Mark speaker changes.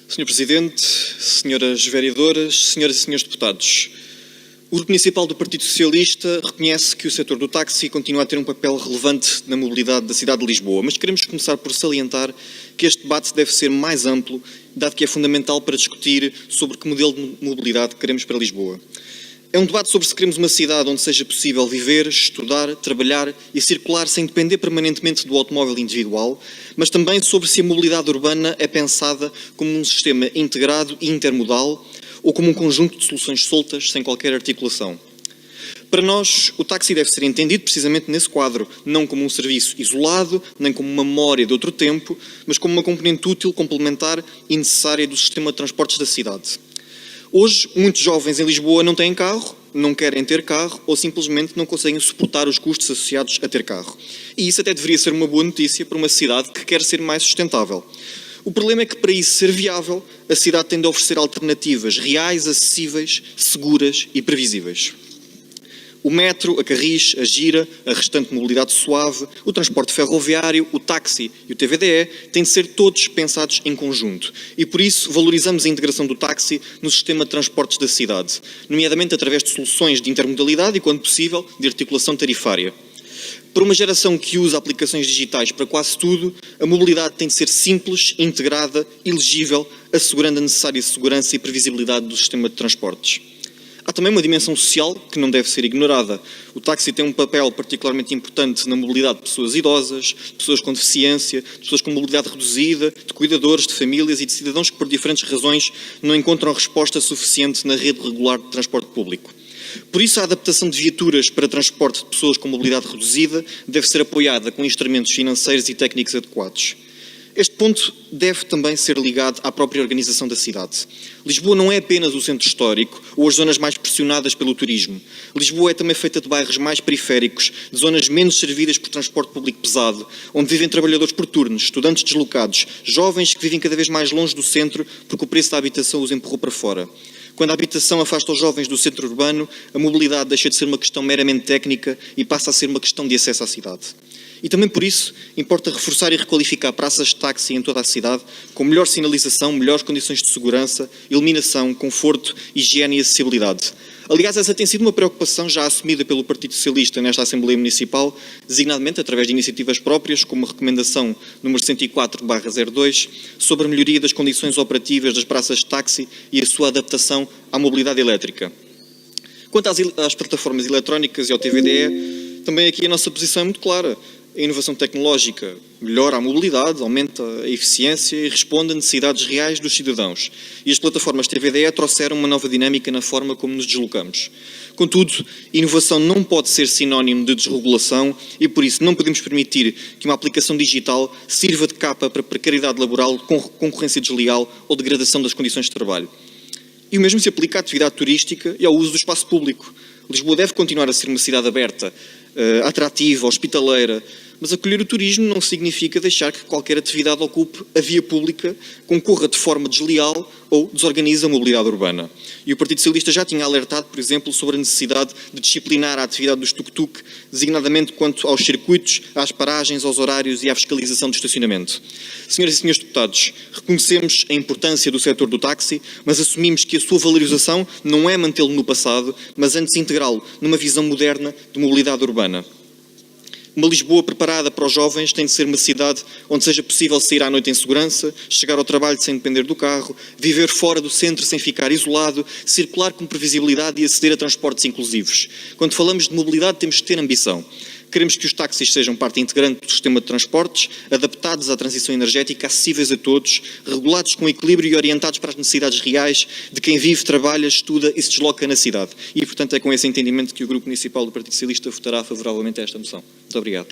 Speaker 1: Senhor Presidente, senhoras vereadoras, senhoras e senhores deputados, o Grupo Municipal do Partido Socialista reconhece que o setor do táxi continua a ter um papel relevante na mobilidade da cidade de Lisboa, mas queremos começar por salientar que este debate deve ser mais amplo, dado que é fundamental para discutir sobre que modelo de mobilidade queremos para Lisboa. É um debate sobre se queremos uma cidade onde seja possível viver, estudar, trabalhar e circular sem depender permanentemente do automóvel individual, mas também sobre se a mobilidade urbana é pensada como um sistema integrado e intermodal ou como um conjunto de soluções soltas sem qualquer articulação. Para nós, o táxi deve ser entendido precisamente nesse quadro, não como um serviço isolado, nem como uma memória de outro tempo, mas como uma componente útil, complementar e necessária do sistema de transportes da cidade. Hoje, muitos jovens em Lisboa não têm carro, não querem ter carro ou simplesmente não conseguem suportar os custos associados a ter carro. E isso até deveria ser uma boa notícia para uma cidade que quer ser mais sustentável. O problema é que, para isso ser viável, a cidade tem de oferecer alternativas reais, acessíveis, seguras e previsíveis. O metro, a Carris, a Gira, a restante mobilidade suave, o transporte ferroviário, o táxi e o TVDE têm de ser todos pensados em conjunto. E por isso valorizamos a integração do táxi no sistema de transportes da cidade, nomeadamente através de soluções de intermodalidade e, quando possível, de articulação tarifária. Para uma geração que usa aplicações digitais para quase tudo, a mobilidade tem de ser simples, integrada e legível, assegurando a necessária segurança e previsibilidade do sistema de transportes. Há também uma dimensão social que não deve ser ignorada. O táxi tem um papel particularmente importante na mobilidade de pessoas idosas, de pessoas com deficiência, de pessoas com mobilidade reduzida, de cuidadores, de famílias e de cidadãos que, por diferentes razões, não encontram resposta suficiente na rede regular de transporte público. Por isso, a adaptação de viaturas para transporte de pessoas com mobilidade reduzida deve ser apoiada com instrumentos financeiros e técnicos adequados. Este ponto deve também ser ligado à própria organização da cidade. Lisboa não é apenas o centro histórico ou as zonas mais pressionadas pelo turismo. Lisboa é também feita de bairros mais periféricos, de zonas menos servidas por transporte público pesado, onde vivem trabalhadores por turnos, estudantes deslocados, jovens que vivem cada vez mais longe do centro porque o preço da habitação os empurrou para fora. Quando a habitação afasta os jovens do centro urbano, a mobilidade deixa de ser uma questão meramente técnica e passa a ser uma questão de acesso à cidade. E também por isso, importa reforçar e requalificar praças de táxi em toda a cidade, com melhor sinalização, melhores condições de segurança, iluminação, conforto, higiene e acessibilidade. Aliás, essa tem sido uma preocupação já assumida pelo Partido Socialista nesta Assembleia Municipal, designadamente através de iniciativas próprias, como a recomendação número 104/02, sobre a melhoria das condições operativas das praças de táxi e a sua adaptação à mobilidade elétrica. Quanto às plataformas eletrónicas e ao TVDE, também aqui a nossa posição é muito clara. A inovação tecnológica melhora a mobilidade, aumenta a eficiência e responde a necessidades reais dos cidadãos. E as plataformas TVDE trouxeram uma nova dinâmica na forma como nos deslocamos. Contudo, inovação não pode ser sinónimo de desregulação e, por isso, não podemos permitir que uma aplicação digital sirva de capa para precariedade laboral, concorrência desleal ou degradação das condições de trabalho. E o mesmo se aplica à atividade turística e ao uso do espaço público. Lisboa deve continuar a ser uma cidade aberta, atrativa, hospitaleira, mas acolher o turismo não significa deixar que qualquer atividade ocupe a via pública, concorra de forma desleal ou desorganize a mobilidade urbana. E o Partido Socialista já tinha alertado, por exemplo, sobre a necessidade de disciplinar a atividade dos tuk-tuk, designadamente quanto aos circuitos, às paragens, aos horários e à fiscalização do estacionamento. Senhoras e senhores deputados, reconhecemos a importância do setor do táxi, mas assumimos que a sua valorização não é mantê-lo no passado, mas antes integrá-lo numa visão moderna de mobilidade urbana. Uma Lisboa preparada para os jovens tem de ser uma cidade onde seja possível sair à noite em segurança, chegar ao trabalho sem depender do carro, viver fora do centro sem ficar isolado, circular com previsibilidade e aceder a transportes inclusivos. Quando falamos de mobilidade temos de ter ambição. Queremos que os táxis sejam parte integrante do sistema de transportes, adaptados à transição energética, acessíveis a todos, regulados com equilíbrio e orientados para as necessidades reais de quem vive, trabalha, estuda e se desloca na cidade. E, portanto, é com esse entendimento que o Grupo Municipal do Partido Socialista votará favoravelmente a esta moção. Muito obrigado.